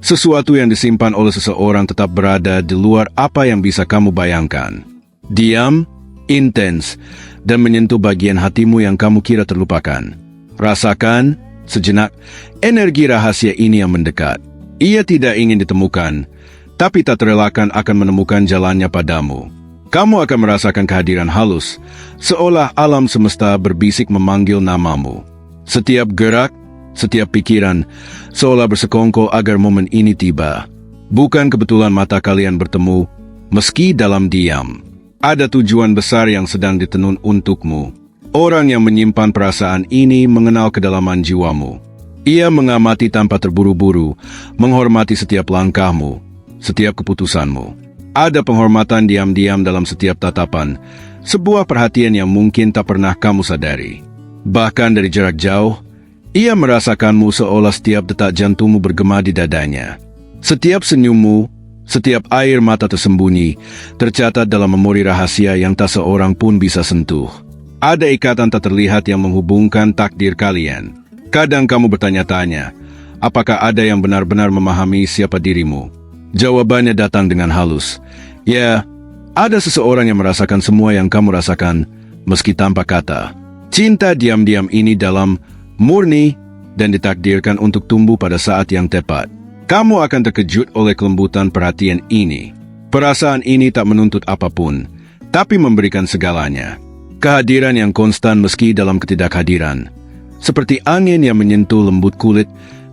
Sesuatu yang disimpan oleh seseorang tetap berada di luar apa yang bisa kamu bayangkan. Diam, intens, dan menyentuh bagian hatimu yang kamu kira terlupakan. Rasakan, sejenak, energi rahasia ini yang mendekat. Ia tidak ingin ditemukan, tapi tak terelakkan akan menemukan jalannya padamu. Kamu akan merasakan kehadiran halus, seolah alam semesta berbisik memanggil namamu. Setiap gerak, setiap pikiran, seolah bersekongkol agar momen ini tiba. Bukan kebetulan mata kalian bertemu, meski dalam diam. Ada tujuan besar yang sedang ditenun untukmu. Orang yang menyimpan perasaan ini mengenal kedalaman jiwamu. Ia mengamati tanpa terburu-buru, menghormati setiap langkahmu, setiap keputusanmu. Ada penghormatan diam-diam dalam setiap tatapan, sebuah perhatian yang mungkin tak pernah kamu sadari. Bahkan dari jarak jauh, ia merasakanmu seolah setiap detak jantungmu bergema di dadanya. Setiap senyummu, setiap air mata tersembunyi, tercatat dalam memori rahasia yang tak seorang pun bisa sentuh. Ada ikatan tak terlihat yang menghubungkan takdir kalian. Kadang kamu bertanya-tanya, apakah ada yang benar-benar memahami siapa dirimu? Jawabannya datang dengan halus. Ya, ada seseorang yang merasakan semua yang kamu rasakan, meski tanpa kata. Cinta diam-diam ini dalam, murni, dan ditakdirkan untuk tumbuh pada saat yang tepat. Kamu akan terkejut oleh kelembutan perhatian ini. Perasaan ini tak menuntut apapun, tapi memberikan segalanya. Kehadiran yang konstan meski dalam ketidakhadiran. Seperti angin yang menyentuh lembut kulit,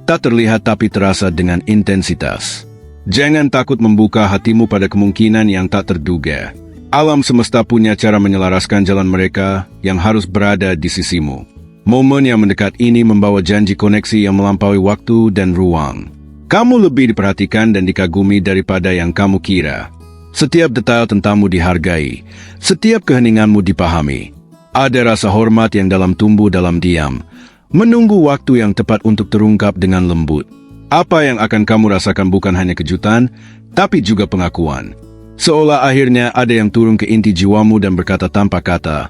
tak terlihat tapi terasa dengan intensitas. Jangan takut membuka hatimu pada kemungkinan yang tak terduga. Alam semesta punya cara menyelaraskan jalan mereka yang harus berada di sisimu. Momen yang mendekat ini membawa janji koneksi yang melampaui waktu dan ruang. Kamu lebih diperhatikan dan dikagumi daripada yang kamu kira. Setiap detail tentangmu dihargai, setiap keheninganmu dipahami. Ada rasa hormat yang dalam tumbuh dalam diam, menunggu waktu yang tepat untuk terungkap dengan lembut. Apa yang akan kamu rasakan bukan hanya kejutan, tapi juga pengakuan. Seolah akhirnya ada yang turun ke inti jiwamu dan berkata tanpa kata,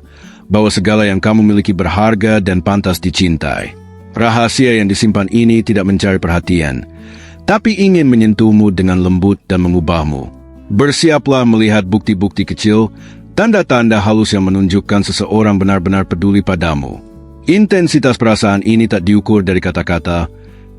bahwa segala yang kamu miliki berharga dan pantas dicintai. Rahasia yang disimpan ini tidak mencari perhatian, tapi ingin menyentuhmu dengan lembut dan mengubahmu. Bersiaplah melihat bukti-bukti kecil, tanda-tanda halus yang menunjukkan seseorang benar-benar peduli padamu. Intensitas perasaan ini tak diukur dari kata-kata,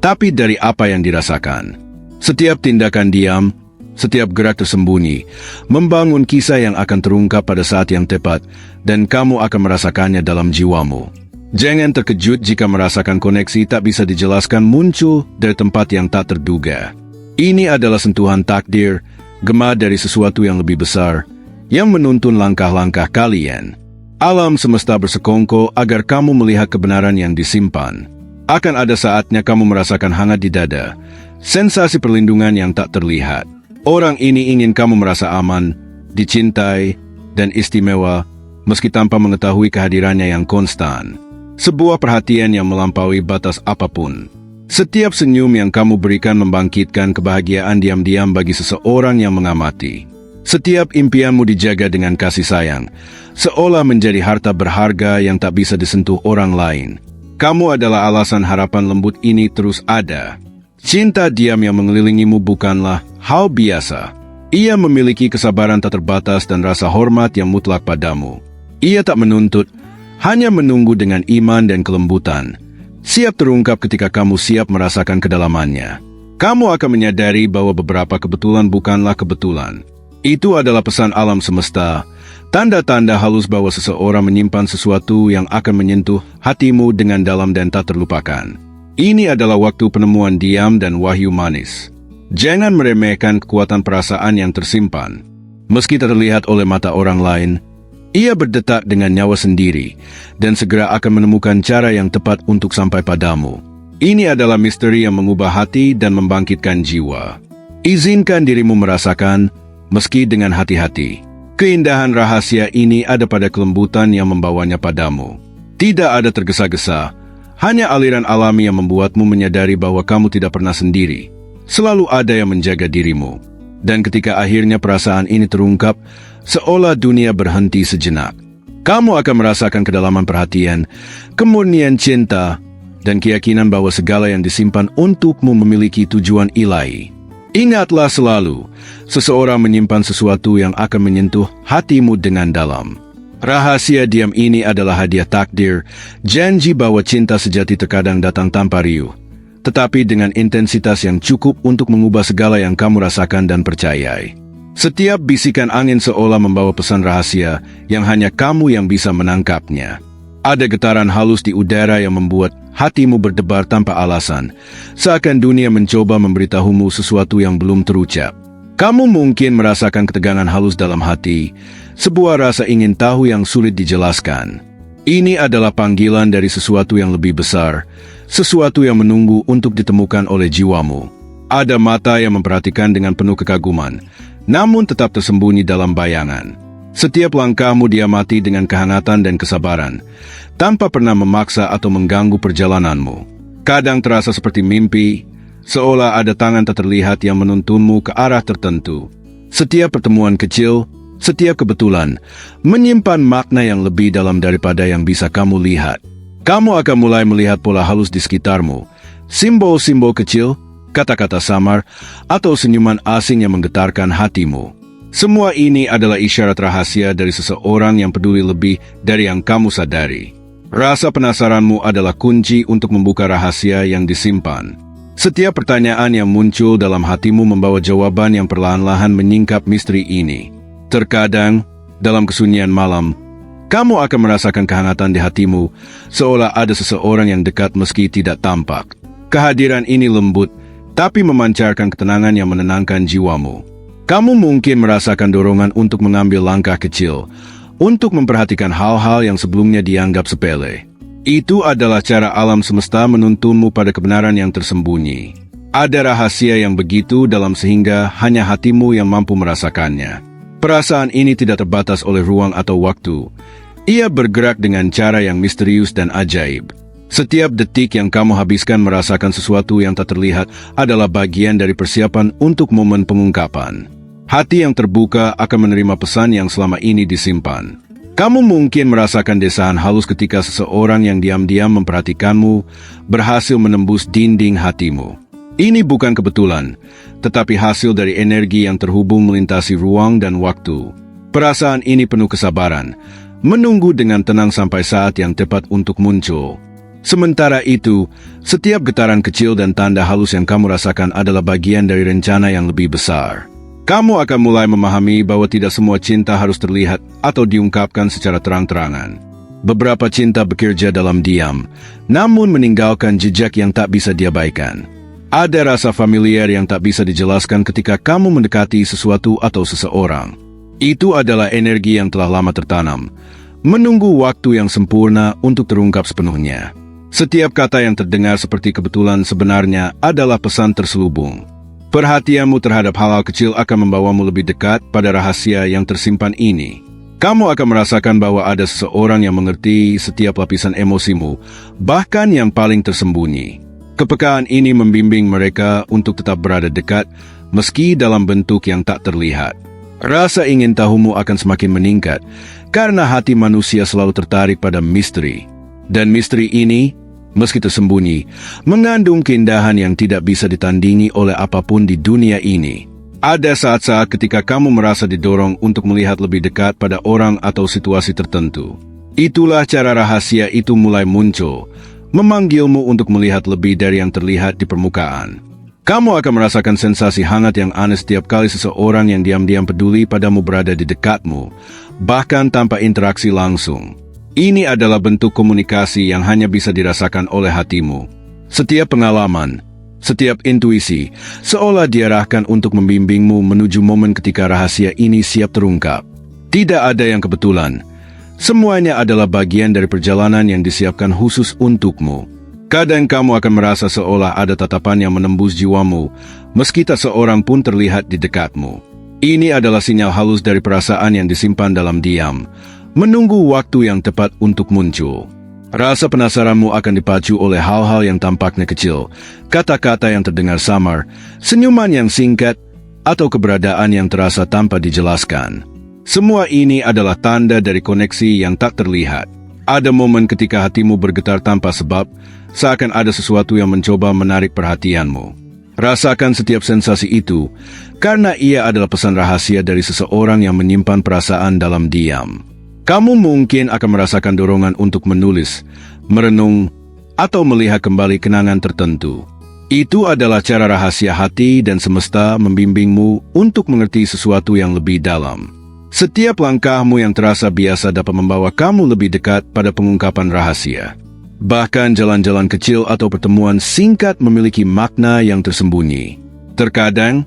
tapi dari apa yang dirasakan. Setiap tindakan diam, setiap gerak tersembunyi, membangun kisah yang akan terungkap pada saat yang tepat, dan kamu akan merasakannya dalam jiwamu. Jangan terkejut jika merasakan koneksi tak bisa dijelaskan muncul dari tempat yang tak terduga. Ini adalah sentuhan takdir, gema dari sesuatu yang lebih besar, yang menuntun langkah-langkah kalian. Alam semesta bersekongkol agar kamu melihat kebenaran yang disimpan. Akan ada saatnya kamu merasakan hangat di dada, sensasi perlindungan yang tak terlihat. Orang ini ingin kamu merasa aman, dicintai, dan istimewa, meski tanpa mengetahui kehadirannya yang konstan. Sebuah perhatian yang melampaui batas apapun. Setiap senyum yang kamu berikan membangkitkan kebahagiaan diam-diam bagi seseorang yang mengamati. Setiap impianmu dijaga dengan kasih sayang, seolah menjadi harta berharga yang tak bisa disentuh orang lain. Kamu adalah alasan harapan lembut ini terus ada. Cinta diam yang mengelilingimu bukanlah hal biasa. Ia memiliki kesabaran tak terbatas dan rasa hormat yang mutlak padamu. Ia tak menuntut, hanya menunggu dengan iman dan kelembutan. Siap terungkap ketika kamu siap merasakan kedalamannya. Kamu akan menyadari bahwa beberapa kebetulan bukanlah kebetulan. Itu adalah pesan alam semesta. Tanda-tanda halus bahwa seseorang menyimpan sesuatu yang akan menyentuh hatimu dengan dalam dan tak terlupakan. Ini adalah waktu penemuan diam dan wahyu manis. Jangan meremehkan kekuatan perasaan yang tersimpan. Meski terlihat oleh mata orang lain, ia berdetak dengan nyawa sendiri, dan segera akan menemukan cara yang tepat untuk sampai padamu. Ini adalah misteri yang mengubah hati dan membangkitkan jiwa. Izinkan dirimu merasakan, meski dengan hati-hati. Keindahan rahasia ini ada pada kelembutan yang membawanya padamu. Tidak ada tergesa-gesa, hanya aliran alami yang membuatmu menyadari bahwa kamu tidak pernah sendiri. Selalu ada yang menjaga dirimu. Dan ketika akhirnya perasaan ini terungkap, seolah dunia berhenti sejenak. Kamu akan merasakan kedalaman perhatian, kemurnian cinta, dan keyakinan bahwa segala yang disimpan untukmu memiliki tujuan ilahi. Ingatlah selalu, seseorang menyimpan sesuatu yang akan menyentuh hatimu dengan dalam. Rahasia diam ini adalah hadiah takdir, janji bahwa cinta sejati terkadang datang tanpa riuh, tetapi dengan intensitas yang cukup untuk mengubah segala yang kamu rasakan dan percayai. Setiap bisikan angin seolah membawa pesan rahasia yang hanya kamu yang bisa menangkapnya. Ada getaran halus di udara yang membuat hatimu berdebar tanpa alasan, seakan dunia mencoba memberitahumu sesuatu yang belum terucap. Kamu mungkin merasakan ketegangan halus dalam hati, sebuah rasa ingin tahu yang sulit dijelaskan. Ini adalah panggilan dari sesuatu yang lebih besar, sesuatu yang menunggu untuk ditemukan oleh jiwamu. Ada mata yang memperhatikan dengan penuh kekaguman, namun tetap tersembunyi dalam bayangan. Setiap langkahmu diamati dengan kehangatan dan kesabaran, tanpa pernah memaksa atau mengganggu perjalananmu. Kadang terasa seperti mimpi, seolah ada tangan tak terlihat yang menuntunmu ke arah tertentu. Setiap pertemuan kecil, setiap kebetulan, menyimpan makna yang lebih dalam daripada yang bisa kamu lihat. Kamu akan mulai melihat pola halus di sekitarmu, simbol-simbol kecil, kata-kata samar, atau senyuman asing yang menggetarkan hatimu. Semua ini adalah isyarat rahasia dari seseorang yang peduli lebih dari yang kamu sadari. Rasa penasaranmu adalah kunci untuk membuka rahasia yang disimpan. Setiap pertanyaan yang muncul dalam hatimu membawa jawaban yang perlahan-lahan menyingkap misteri ini. Terkadang, dalam kesunyian malam, kamu akan merasakan kehangatan di hatimu, seolah ada seseorang yang dekat meski tidak tampak. Kehadiran ini lembut, tapi memancarkan ketenangan yang menenangkan jiwamu. Kamu mungkin merasakan dorongan untuk mengambil langkah kecil, untuk memperhatikan hal-hal yang sebelumnya dianggap sepele. Itu adalah cara alam semesta menuntunmu pada kebenaran yang tersembunyi. Ada rahasia yang begitu dalam sehingga hanya hatimu yang mampu merasakannya. Perasaan ini tidak terbatas oleh ruang atau waktu. Ia bergerak dengan cara yang misterius dan ajaib. Setiap detik yang kamu habiskan merasakan sesuatu yang tak terlihat adalah bagian dari persiapan untuk momen pengungkapan. Hati yang terbuka akan menerima pesan yang selama ini disimpan. Kamu mungkin merasakan desahan halus ketika seseorang yang diam-diam memperhatikanmu berhasil menembus dinding hatimu. Ini bukan kebetulan, tetapi hasil dari energi yang terhubung melintasi ruang dan waktu. Perasaan ini penuh kesabaran, menunggu dengan tenang sampai saat yang tepat untuk muncul. Sementara itu, setiap getaran kecil dan tanda halus yang kamu rasakan adalah bagian dari rencana yang lebih besar. Kamu akan mulai memahami bahwa tidak semua cinta harus terlihat atau diungkapkan secara terang-terangan. Beberapa cinta bekerja dalam diam, namun meninggalkan jejak yang tak bisa diabaikan. Ada rasa familiar yang tak bisa dijelaskan ketika kamu mendekati sesuatu atau seseorang. Itu adalah energi yang telah lama tertanam, menunggu waktu yang sempurna untuk terungkap sepenuhnya. Setiap kata yang terdengar seperti kebetulan sebenarnya adalah pesan terselubung. Perhatianmu terhadap hal-hal kecil akan membawamu lebih dekat pada rahasia yang tersimpan ini. Kamu akan merasakan bahwa ada seseorang yang mengerti setiap lapisan emosimu, bahkan yang paling tersembunyi. Kepekaan ini membimbing mereka untuk tetap berada dekat, meski dalam bentuk yang tak terlihat. Rasa ingin tahumu akan semakin meningkat, karena hati manusia selalu tertarik pada misteri. Dan misteri ini, meski tersembunyi, mengandung keindahan yang tidak bisa ditandingi oleh apapun di dunia ini. Ada saat-saat ketika kamu merasa didorong untuk melihat lebih dekat pada orang atau situasi tertentu. Itulah cara rahasia itu mulai muncul, memanggilmu untuk melihat lebih dari yang terlihat di permukaan. Kamu akan merasakan sensasi hangat yang aneh setiap kali seseorang yang diam-diam peduli padamu berada di dekatmu, bahkan tanpa interaksi langsung. Ini adalah bentuk komunikasi yang hanya bisa dirasakan oleh hatimu. Setiap pengalaman, setiap intuisi, seolah diarahkan untuk membimbingmu menuju momen ketika rahasia ini siap terungkap. Tidak ada yang kebetulan. Semuanya adalah bagian dari perjalanan yang disiapkan khusus untukmu. Kadang kamu akan merasa seolah ada tatapan yang menembus jiwamu, meski tak seorang pun terlihat di dekatmu. Ini adalah sinyal halus dari perasaan yang disimpan dalam diam, menunggu waktu yang tepat untuk muncul. Rasa penasaranmu akan dipacu oleh hal-hal yang tampaknya kecil, kata-kata yang terdengar samar, senyuman yang singkat, atau keberadaan yang terasa tanpa dijelaskan. Semua ini adalah tanda dari koneksi yang tak terlihat. Ada momen ketika hatimu bergetar tanpa sebab, seakan ada sesuatu yang mencoba menarik perhatianmu. Rasakan setiap sensasi itu, karena ia adalah pesan rahasia dari seseorang yang menyimpan perasaan dalam diam. Kamu mungkin akan merasakan dorongan untuk menulis, merenung, atau melihat kembali kenangan tertentu. Itu adalah cara rahasia hati dan semesta membimbingmu untuk mengerti sesuatu yang lebih dalam. Setiap langkahmu yang terasa biasa dapat membawa kamu lebih dekat pada pengungkapan rahasia. Bahkan jalan-jalan kecil atau pertemuan singkat memiliki makna yang tersembunyi. Terkadang,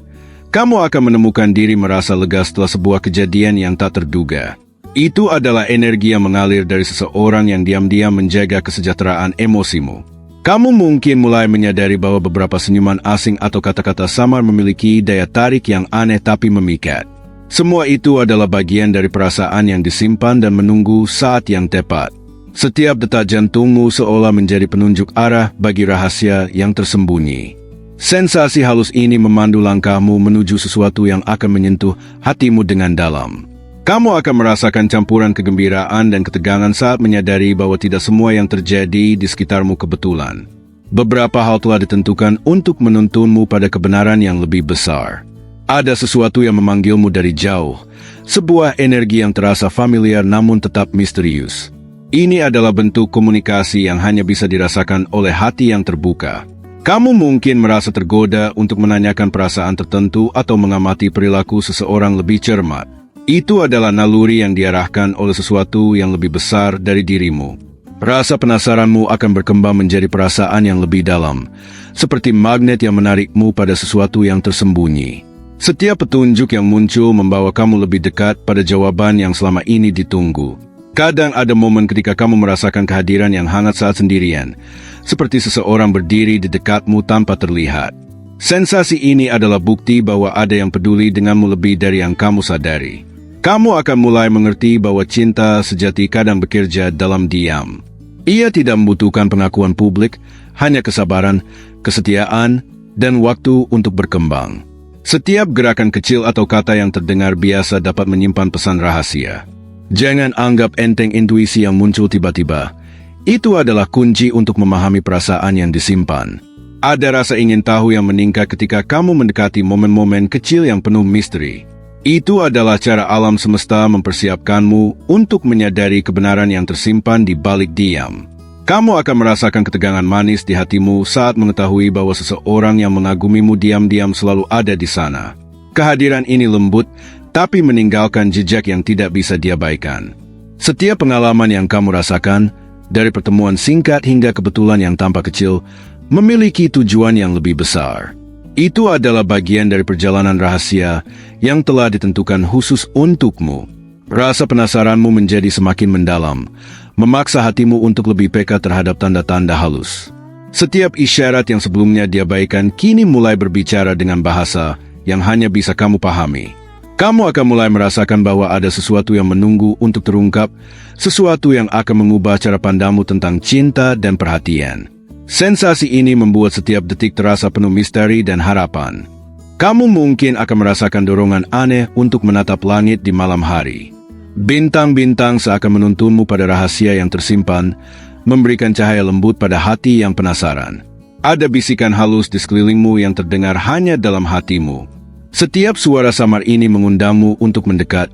kamu akan menemukan diri merasa lega setelah sebuah kejadian yang tak terduga. Itu adalah energi yang mengalir dari seseorang yang diam-diam menjaga kesejahteraan emosimu. Kamu mungkin mulai menyadari bahwa beberapa senyuman asing atau kata-kata samar memiliki daya tarik yang aneh tapi memikat. Semua itu adalah bagian dari perasaan yang disimpan dan menunggu saat yang tepat. Setiap detak jantungmu seolah menjadi penunjuk arah bagi rahasia yang tersembunyi. Sensasi halus ini memandu langkahmu menuju sesuatu yang akan menyentuh hatimu dengan dalam. Kamu akan merasakan campuran kegembiraan dan ketegangan saat menyadari bahwa tidak semua yang terjadi di sekitarmu kebetulan. Beberapa hal telah ditentukan untuk menuntunmu pada kebenaran yang lebih besar. Ada sesuatu yang memanggilmu dari jauh, sebuah energi yang terasa familiar namun tetap misterius. Ini adalah bentuk komunikasi yang hanya bisa dirasakan oleh hati yang terbuka. Kamu mungkin merasa tergoda untuk menanyakan perasaan tertentu atau mengamati perilaku seseorang lebih cermat. Itu adalah naluri yang diarahkan oleh sesuatu yang lebih besar dari dirimu. Rasa penasaranmu akan berkembang menjadi perasaan yang lebih dalam, seperti magnet yang menarikmu pada sesuatu yang tersembunyi. Setiap petunjuk yang muncul membawa kamu lebih dekat pada jawaban yang selama ini ditunggu. Kadang ada momen ketika kamu merasakan kehadiran yang hangat saat sendirian, seperti seseorang berdiri di dekatmu tanpa terlihat. Sensasi ini adalah bukti bahwa ada yang peduli denganmu lebih dari yang kamu sadari. Kamu akan mulai mengerti bahwa cinta sejati kadang bekerja dalam diam. Ia tidak membutuhkan pengakuan publik, hanya kesabaran, kesetiaan, dan waktu untuk berkembang. Setiap gerakan kecil atau kata yang terdengar biasa dapat menyimpan pesan rahasia. Jangan anggap enteng intuisi yang muncul tiba-tiba. Itu adalah kunci untuk memahami perasaan yang disimpan. Ada rasa ingin tahu yang meningkat ketika kamu mendekati momen-momen kecil yang penuh misteri. Itu adalah cara alam semesta mempersiapkanmu untuk menyadari kebenaran yang tersimpan di balik diam. Kamu akan merasakan ketegangan manis di hatimu saat mengetahui bahwa seseorang yang mengagumimu diam-diam selalu ada di sana. Kehadiran ini lembut, tapi meninggalkan jejak yang tidak bisa diabaikan. Setiap pengalaman yang kamu rasakan, dari pertemuan singkat hingga kebetulan yang tampak kecil, memiliki tujuan yang lebih besar. Itu adalah bagian dari perjalanan rahasia yang telah ditentukan khusus untukmu. Rasa penasaranmu menjadi semakin mendalam, memaksa hatimu untuk lebih peka terhadap tanda-tanda halus. Setiap isyarat yang sebelumnya diabaikan kini mulai berbicara dengan bahasa yang hanya bisa kamu pahami. Kamu akan mulai merasakan bahwa ada sesuatu yang menunggu untuk terungkap, sesuatu yang akan mengubah cara pandangmu tentang cinta dan perhatian. Sensasi ini membuat setiap detik terasa penuh misteri dan harapan. Kamu mungkin akan merasakan dorongan aneh untuk menatap langit di malam hari. Bintang-bintang seakan menuntunmu pada rahasia yang tersimpan, memberikan cahaya lembut pada hati yang penasaran. Ada bisikan halus di sekelilingmu yang terdengar hanya dalam hatimu. Setiap suara samar ini mengundangmu untuk mendekat,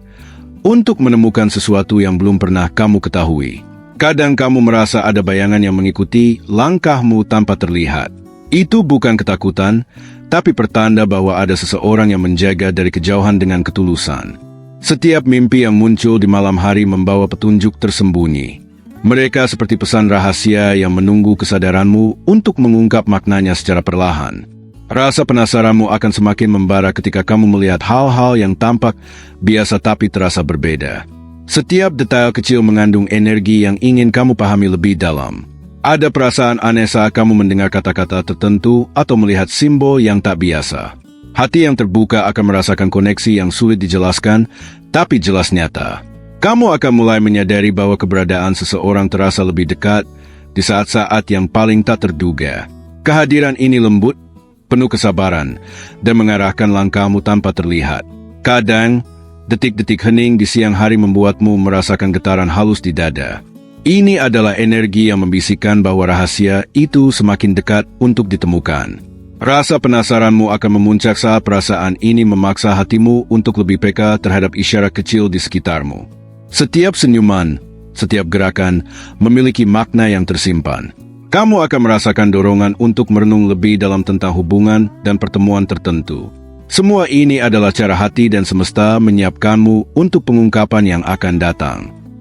untuk menemukan sesuatu yang belum pernah kamu ketahui. Kadang kamu merasa ada bayangan yang mengikuti langkahmu tanpa terlihat. Itu bukan ketakutan, tapi pertanda bahwa ada seseorang yang menjaga dari kejauhan dengan ketulusan. Setiap mimpi yang muncul di malam hari membawa petunjuk tersembunyi. Mereka seperti pesan rahasia yang menunggu kesadaranmu untuk mengungkap maknanya secara perlahan. Rasa penasaranmu akan semakin membara ketika kamu melihat hal-hal yang tampak biasa tapi terasa berbeda. Setiap detail kecil mengandung energi yang ingin kamu pahami lebih dalam. Ada perasaan aneh saat kamu mendengar kata-kata tertentu atau melihat simbol yang tak biasa. Hati yang terbuka akan merasakan koneksi yang sulit dijelaskan, tapi jelas nyata. Kamu akan mulai menyadari bahwa keberadaan seseorang terasa lebih dekat di saat-saat yang paling tak terduga. Kehadiran ini lembut, penuh kesabaran, dan mengarahkan langkahmu tanpa terlihat. Kadang, detik-detik hening di siang hari membuatmu merasakan getaran halus di dada. Ini adalah energi yang membisikkan bahwa rahasia itu semakin dekat untuk ditemukan. Rasa penasaranmu akan memuncak saat perasaan ini memaksa hatimu untuk lebih peka terhadap isyarat kecil di sekitarmu. Setiap senyuman, setiap gerakan memiliki makna yang tersimpan. Kamu akan merasakan dorongan untuk merenung lebih dalam tentang hubungan dan pertemuan tertentu. Semua ini adalah cara hati dan semesta menyiapkanmu untuk pengungkapan yang akan datang.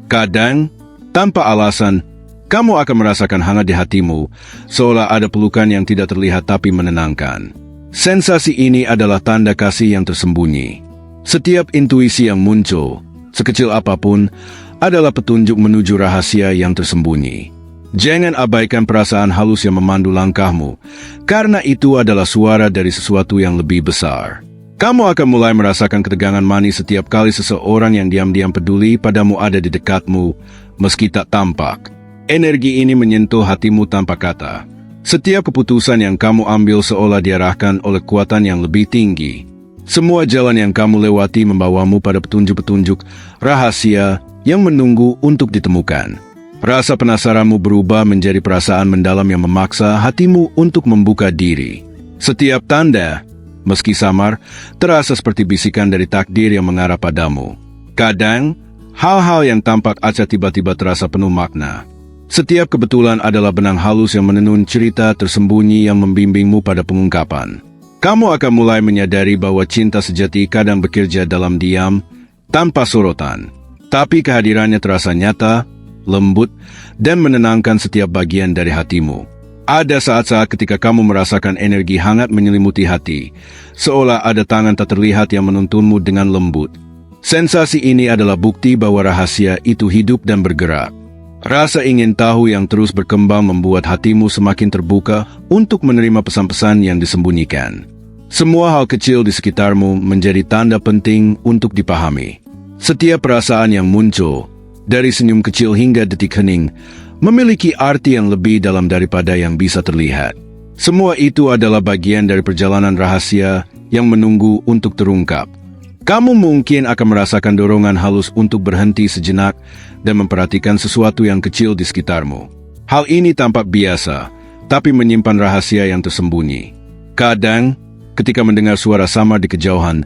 Kadang, tanpa alasan, kamu akan merasakan hangat di hatimu, seolah ada pelukan yang tidak terlihat tapi menenangkan. Sensasi ini adalah tanda kasih yang tersembunyi. Setiap intuisi yang muncul, sekecil apapun, adalah petunjuk menuju rahasia yang tersembunyi. Jangan abaikan perasaan halus yang memandu langkahmu, karena itu adalah suara dari sesuatu yang lebih besar. Kamu akan mulai merasakan ketegangan manis setiap kali seseorang yang diam-diam peduli padamu ada di dekatmu, meski tak tampak. Energi ini menyentuh hatimu tanpa kata. Setiap keputusan yang kamu ambil seolah diarahkan oleh kekuatan yang lebih tinggi. Semua jalan yang kamu lewati membawamu pada petunjuk-petunjuk rahasia yang menunggu untuk ditemukan. Rasa penasaranmu berubah menjadi perasaan mendalam yang memaksa hatimu untuk membuka diri. Setiap tanda, meski samar, terasa seperti bisikan dari takdir yang mengarah padamu. Kadang, hal-hal yang tampak acak tiba-tiba terasa penuh makna. Setiap kebetulan adalah benang halus yang menenun cerita tersembunyi yang membimbingmu pada pengungkapan. Kamu akan mulai menyadari bahwa cinta sejati kadang bekerja dalam diam, tanpa sorotan. Tapi kehadirannya terasa nyata, lembut, dan menenangkan setiap bagian dari hatimu. Ada saat-saat ketika kamu merasakan energi hangat menyelimuti hati, seolah ada tangan tak terlihat yang menuntunmu dengan lembut. Sensasi ini adalah bukti bahwa rahasia itu hidup dan bergerak. Rasa ingin tahu yang terus berkembang membuat hatimu semakin terbuka untuk menerima pesan-pesan yang disembunyikan. Semua hal kecil di sekitarmu menjadi tanda penting untuk dipahami. Setiap perasaan yang muncul, dari senyum kecil hingga detik hening, memiliki arti yang lebih dalam daripada yang bisa terlihat. Semua itu adalah bagian dari perjalanan rahasia yang menunggu untuk terungkap. Kamu mungkin akan merasakan dorongan halus untuk berhenti sejenak dan memperhatikan sesuatu yang kecil di sekitarmu. Hal ini tampak biasa, tapi menyimpan rahasia yang tersembunyi. Kadang, ketika mendengar suara samar di kejauhan,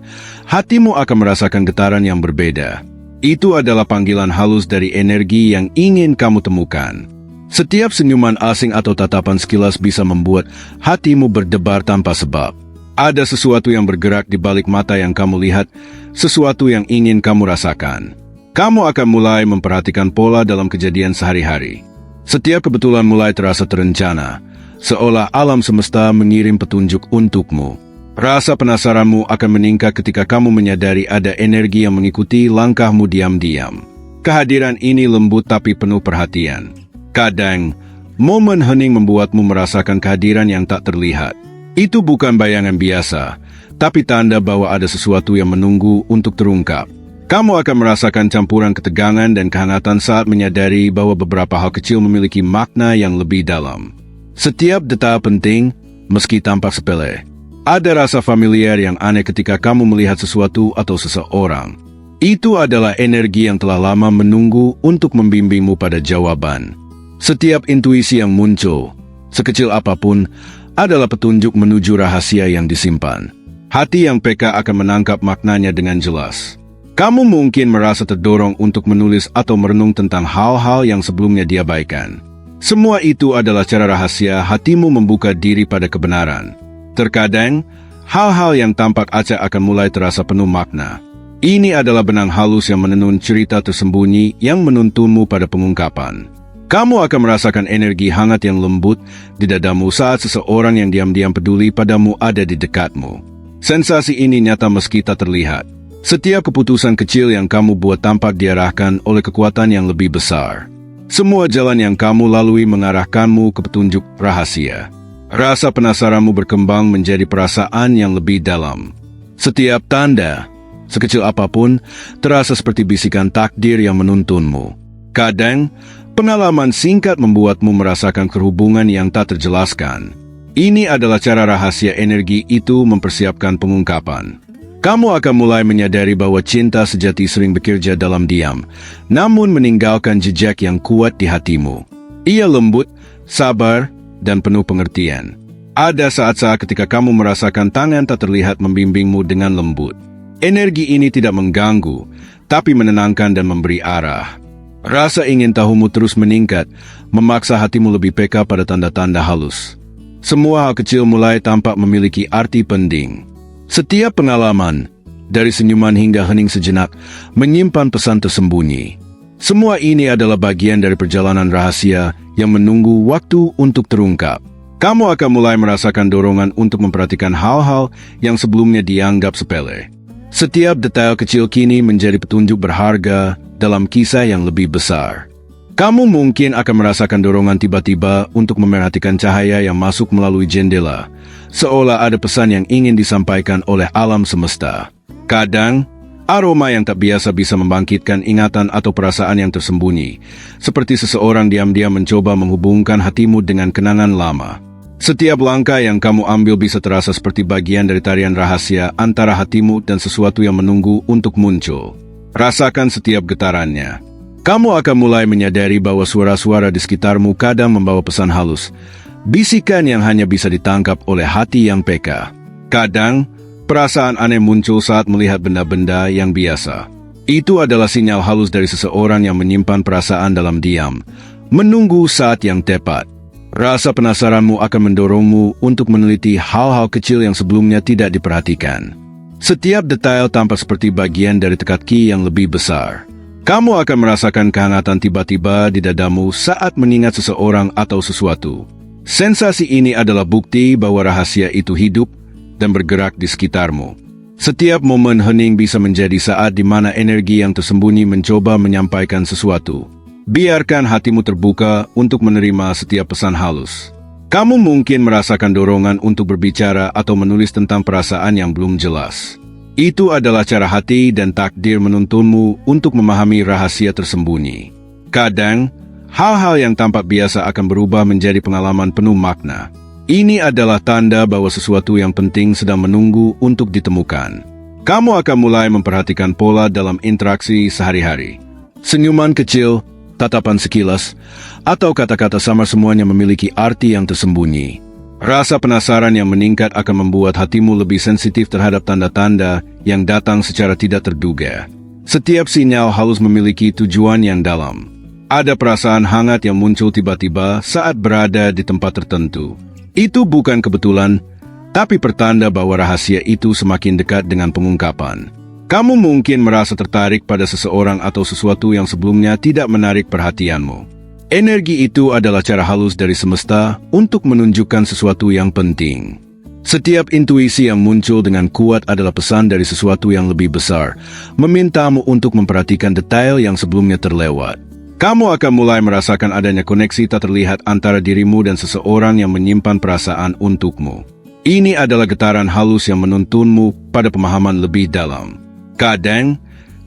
hatimu akan merasakan getaran yang berbeda. Itu adalah panggilan halus dari energi yang ingin kamu temukan. Setiap senyuman asing atau tatapan sekilas bisa membuat hatimu berdebar tanpa sebab. Ada sesuatu yang bergerak di balik mata yang kamu lihat, sesuatu yang ingin kamu rasakan. Kamu akan mulai memperhatikan pola dalam kejadian sehari-hari. Setiap kebetulan mulai terasa terencana, seolah alam semesta mengirim petunjuk untukmu. Rasa penasaranmu akan meningkat ketika kamu menyadari ada energi yang mengikuti langkahmu diam-diam. Kehadiran ini lembut tapi penuh perhatian. Kadang, momen hening membuatmu merasakan kehadiran yang tak terlihat. Itu bukan bayangan biasa, tapi tanda bahwa ada sesuatu yang menunggu untuk terungkap. Kamu akan merasakan campuran ketegangan dan kehangatan saat menyadari bahwa beberapa hal kecil memiliki makna yang lebih dalam. Setiap detail penting, meski tampak sepele. Ada rasa familiar yang aneh ketika kamu melihat sesuatu atau seseorang. Itu adalah energi yang telah lama menunggu untuk membimbingmu pada jawaban. Setiap intuisi yang muncul, sekecil apapun, adalah petunjuk menuju rahasia yang disimpan. Hati yang peka akan menangkap maknanya dengan jelas. Kamu mungkin merasa terdorong untuk menulis atau merenung tentang hal-hal yang sebelumnya diabaikan. Semua itu adalah cara rahasia hatimu membuka diri pada kebenaran. Terkadang, hal-hal yang tampak acak akan mulai terasa penuh makna. Ini adalah benang halus yang menenun cerita tersembunyi yang menuntunmu pada pengungkapan. Kamu akan merasakan energi hangat yang lembut di dadamu saat seseorang yang diam-diam peduli padamu ada di dekatmu. Sensasi ini nyata meski tak terlihat. Setiap keputusan kecil yang kamu buat tampak diarahkan oleh kekuatan yang lebih besar. Semua jalan yang kamu lalui mengarahkanmu ke petunjuk rahasia. Rasa penasaranmu berkembang menjadi perasaan yang lebih dalam. Setiap tanda, sekecil apapun, terasa seperti bisikan takdir yang menuntunmu. Kadang, pengalaman singkat membuatmu merasakan kehubungan yang tak terjelaskan. Ini adalah cara rahasia energi itu mempersiapkan pengungkapan. Kamu akan mulai menyadari bahwa cinta sejati sering bekerja dalam diam, namun meninggalkan jejak yang kuat di hatimu. Ia lembut, sabar, dan penuh pengertian. Ada saat-saat ketika kamu merasakan tangan tak terlihat membimbingmu dengan lembut. Energi ini tidak mengganggu, tapi menenangkan dan memberi arah. Rasa ingin tahumu terus meningkat, memaksa hatimu lebih peka pada tanda-tanda halus. Semua hal kecil mulai tampak memiliki arti penting. Setiap pengalaman, dari senyuman hingga hening sejenak, menyimpan pesan tersembunyi. Semua ini adalah bagian dari perjalanan rahasia yang menunggu waktu untuk terungkap. Kamu akan mulai merasakan dorongan untuk memperhatikan hal-hal yang sebelumnya dianggap sepele. Setiap detail kecil kini menjadi petunjuk berharga dalam kisah yang lebih besar. Kamu mungkin akan merasakan dorongan tiba-tiba untuk memerhatikan cahaya yang masuk melalui jendela, seolah ada pesan yang ingin disampaikan oleh alam semesta. Kadang, aroma yang tak biasa bisa membangkitkan ingatan atau perasaan yang tersembunyi, seperti seseorang diam-diam mencoba menghubungkan hatimu dengan kenangan lama. Setiap langkah yang kamu ambil bisa terasa seperti bagian dari tarian rahasia antara hatimu dan sesuatu yang menunggu untuk muncul. Rasakan setiap getarannya. Kamu akan mulai menyadari bahwa suara-suara di sekitarmu kadang membawa pesan halus, bisikan yang hanya bisa ditangkap oleh hati yang peka. Kadang, perasaan aneh muncul saat melihat benda-benda yang biasa. Itu adalah sinyal halus dari seseorang yang menyimpan perasaan dalam diam, menunggu saat yang tepat. Rasa penasaranmu akan mendorongmu untuk meneliti hal-hal kecil yang sebelumnya tidak diperhatikan. Setiap detail tampak seperti bagian dari teka-teki yang lebih besar. Kamu akan merasakan kehangatan tiba-tiba di dadamu saat mengingat seseorang atau sesuatu. Sensasi ini adalah bukti bahwa rahasia itu hidup dan bergerak di sekitarmu. Setiap momen hening bisa menjadi saat di mana energi yang tersembunyi mencoba menyampaikan sesuatu. Biarkan hatimu terbuka untuk menerima setiap pesan halus. Kamu mungkin merasakan dorongan untuk berbicara atau menulis tentang perasaan yang belum jelas. Itu adalah cara hati dan takdir menuntunmu untuk memahami rahasia tersembunyi. Kadang, hal-hal yang tampak biasa akan berubah menjadi pengalaman penuh makna. Ini adalah tanda bahwa sesuatu yang penting sedang menunggu untuk ditemukan. Kamu akan mulai memperhatikan pola dalam interaksi sehari-hari. Senyuman kecil, tatapan sekilas, atau kata-kata samar semuanya memiliki arti yang tersembunyi. Rasa penasaran yang meningkat akan membuat hatimu lebih sensitif terhadap tanda-tanda yang datang secara tidak terduga. Setiap sinyal halus memiliki tujuan yang dalam. Ada perasaan hangat yang muncul tiba-tiba saat berada di tempat tertentu. Itu bukan kebetulan, tapi pertanda bahwa rahasia itu semakin dekat dengan pengungkapan. Kamu mungkin merasa tertarik pada seseorang atau sesuatu yang sebelumnya tidak menarik perhatianmu. Energi itu adalah cara halus dari semesta untuk menunjukkan sesuatu yang penting. Setiap intuisi yang muncul dengan kuat adalah pesan dari sesuatu yang lebih besar, memintamu untuk memperhatikan detail yang sebelumnya terlewat. Kamu akan mulai merasakan adanya koneksi tak terlihat antara dirimu dan seseorang yang menyimpan perasaan untukmu. Ini adalah getaran halus yang menuntunmu pada pemahaman lebih dalam. Kadang,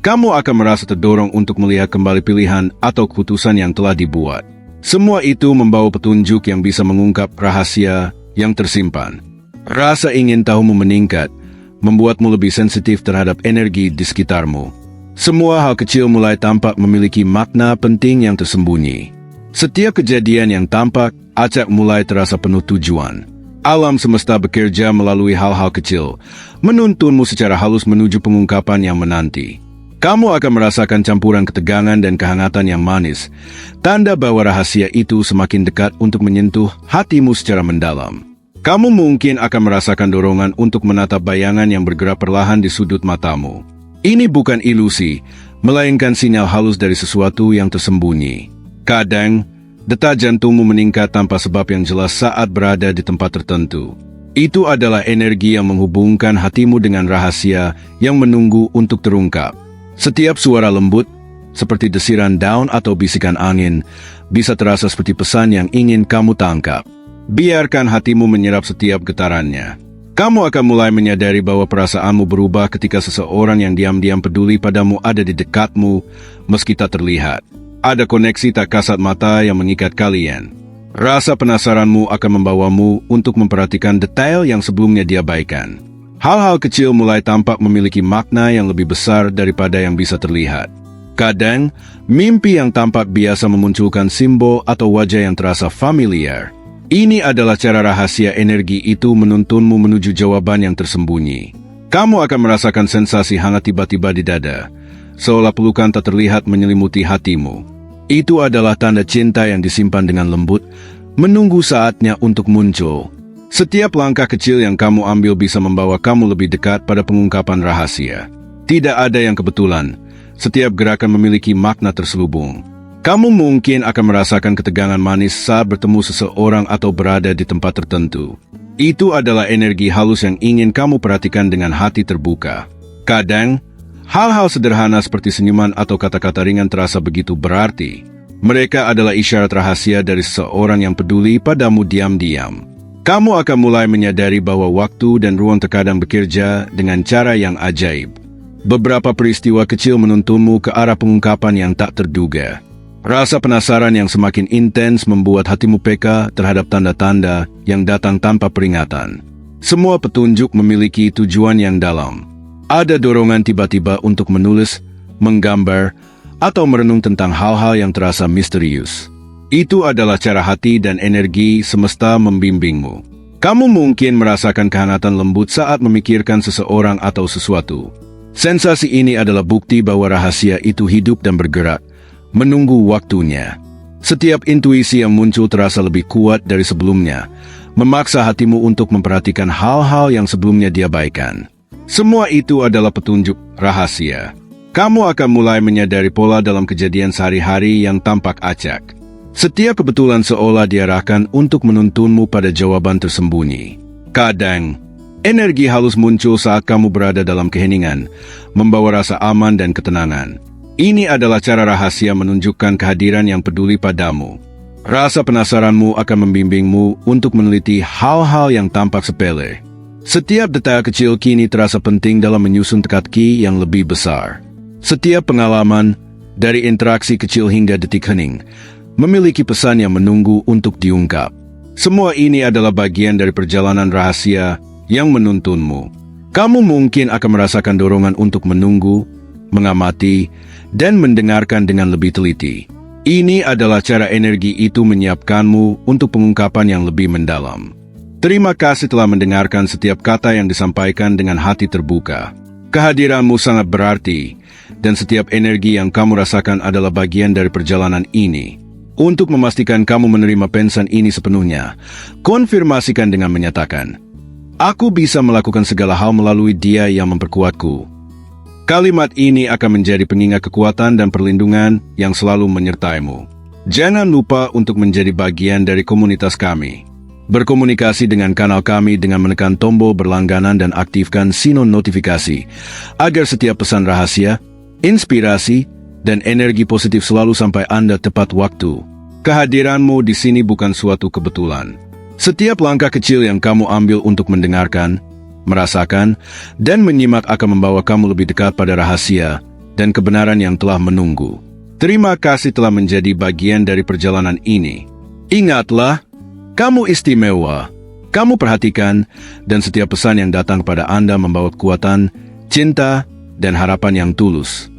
kamu akan merasa terdorong untuk melihat kembali pilihan atau keputusan yang telah dibuat. Semua itu membawa petunjuk yang bisa mengungkap rahasia yang tersimpan. Rasa ingin tahumu meningkat, membuatmu lebih sensitif terhadap energi di sekitarmu. Semua hal kecil mulai tampak memiliki makna penting yang tersembunyi. Setiap kejadian yang tampak, acak mulai terasa penuh tujuan. Alam semesta bekerja melalui hal-hal kecil, menuntunmu secara halus menuju pengungkapan yang menanti. Kamu akan merasakan campuran ketegangan dan kehangatan yang manis, tanda bahwa rahasia itu semakin dekat untuk menyentuh hatimu secara mendalam. Kamu mungkin akan merasakan dorongan untuk menatap bayangan yang bergerak perlahan di sudut matamu. Ini bukan ilusi, melainkan sinyal halus dari sesuatu yang tersembunyi. Kadang, detak jantungmu meningkat tanpa sebab yang jelas saat berada di tempat tertentu. Itu adalah energi yang menghubungkan hatimu dengan rahasia yang menunggu untuk terungkap. Setiap suara lembut, seperti desiran daun atau bisikan angin, bisa terasa seperti pesan yang ingin kamu tangkap. Biarkan hatimu menyerap setiap getarannya. Kamu akan mulai menyadari bahwa perasaanmu berubah ketika seseorang yang diam-diam peduli padamu ada di dekatmu, meski tak terlihat. Ada koneksi tak kasat mata yang mengikat kalian. Rasa penasaranmu akan membawamu untuk memperhatikan detail yang sebelumnya diabaikan. Hal-hal kecil mulai tampak memiliki makna yang lebih besar daripada yang bisa terlihat. Kadang, mimpi yang tampak biasa memunculkan simbol atau wajah yang terasa familiar. Ini adalah cara rahasia energi itu menuntunmu menuju jawaban yang tersembunyi. Kamu akan merasakan sensasi hangat tiba-tiba di dada, seolah pelukan tak terlihat menyelimuti hatimu. Itu adalah tanda cinta yang disimpan dengan lembut, menunggu saatnya untuk muncul. Setiap langkah kecil yang kamu ambil bisa membawa kamu lebih dekat pada pengungkapan rahasia. Tidak ada yang kebetulan. Setiap gerakan memiliki makna terselubung. Kamu mungkin akan merasakan ketegangan manis saat bertemu seseorang atau berada di tempat tertentu. Itu adalah energi halus yang ingin kamu perhatikan dengan hati terbuka. Kadang, hal-hal sederhana seperti senyuman atau kata-kata ringan terasa begitu berarti. Mereka adalah isyarat rahasia dari seseorang yang peduli padamu diam-diam. Kamu akan mulai menyadari bahwa waktu dan ruang terkadang bekerja dengan cara yang ajaib. Beberapa peristiwa kecil menuntunmu ke arah pengungkapan yang tak terduga. Rasa penasaran yang semakin intens membuat hatimu peka terhadap tanda-tanda yang datang tanpa peringatan. Semua petunjuk memiliki tujuan yang dalam. Ada dorongan tiba-tiba untuk menulis, menggambar, atau merenung tentang hal-hal yang terasa misterius. Itu adalah cara hati dan energi semesta membimbingmu. Kamu mungkin merasakan kehangatan lembut saat memikirkan seseorang atau sesuatu. Sensasi ini adalah bukti bahwa rahasia itu hidup dan bergerak, menunggu waktunya. Setiap intuisi yang muncul terasa lebih kuat dari sebelumnya, memaksa hatimu untuk memperhatikan hal-hal yang sebelumnya diabaikan. Semua itu adalah petunjuk rahasia. Kamu akan mulai menyadari pola dalam kejadian sehari-hari yang tampak acak. Setiap kebetulan seolah diarahkan untuk menuntunmu pada jawaban tersembunyi. Kadang, energi halus muncul saat kamu berada dalam keheningan, membawa rasa aman dan ketenangan. Ini adalah cara rahasia menunjukkan kehadiran yang peduli padamu. Rasa penasaranmu akan membimbingmu untuk meneliti hal-hal yang tampak sepele. Setiap detail kecil kini terasa penting dalam menyusun teka-teki yang lebih besar. Setiap pengalaman, dari interaksi kecil hingga detik hening, memiliki pesan yang menunggu untuk diungkap. Semua ini adalah bagian dari perjalanan rahasia yang menuntunmu. Kamu mungkin akan merasakan dorongan untuk menunggu, mengamati, dan mendengarkan dengan lebih teliti. Ini adalah cara energi itu menyiapkanmu untuk pengungkapan yang lebih mendalam. Terima kasih telah mendengarkan setiap kata yang disampaikan dengan hati terbuka. Kehadiranmu sangat berarti, dan setiap energi yang kamu rasakan adalah bagian dari perjalanan ini. Untuk memastikan kamu menerima pensan ini sepenuhnya, konfirmasikan dengan menyatakan, "Aku bisa melakukan segala hal melalui Dia yang memperkuatku." Kalimat ini akan menjadi pengingat kekuatan dan perlindungan yang selalu menyertaimu. Jangan lupa untuk menjadi bagian dari komunitas kami. Berkomunikasi dengan kanal kami dengan menekan tombol berlangganan dan aktifkan sinon notifikasi, agar setiap pesan rahasia, inspirasi, dan energi positif selalu sampai Anda tepat waktu. Kehadiranmu di sini bukan suatu kebetulan. Setiap langkah kecil yang kamu ambil untuk mendengarkan, merasakan, dan menyimak akan membawa kamu lebih dekat pada rahasia dan kebenaran yang telah menunggu. Terima kasih telah menjadi bagian dari perjalanan ini. Ingatlah, kamu istimewa, kamu perhatikan, dan setiap pesan yang datang kepada Anda membawa kekuatan, cinta, dan harapan yang tulus.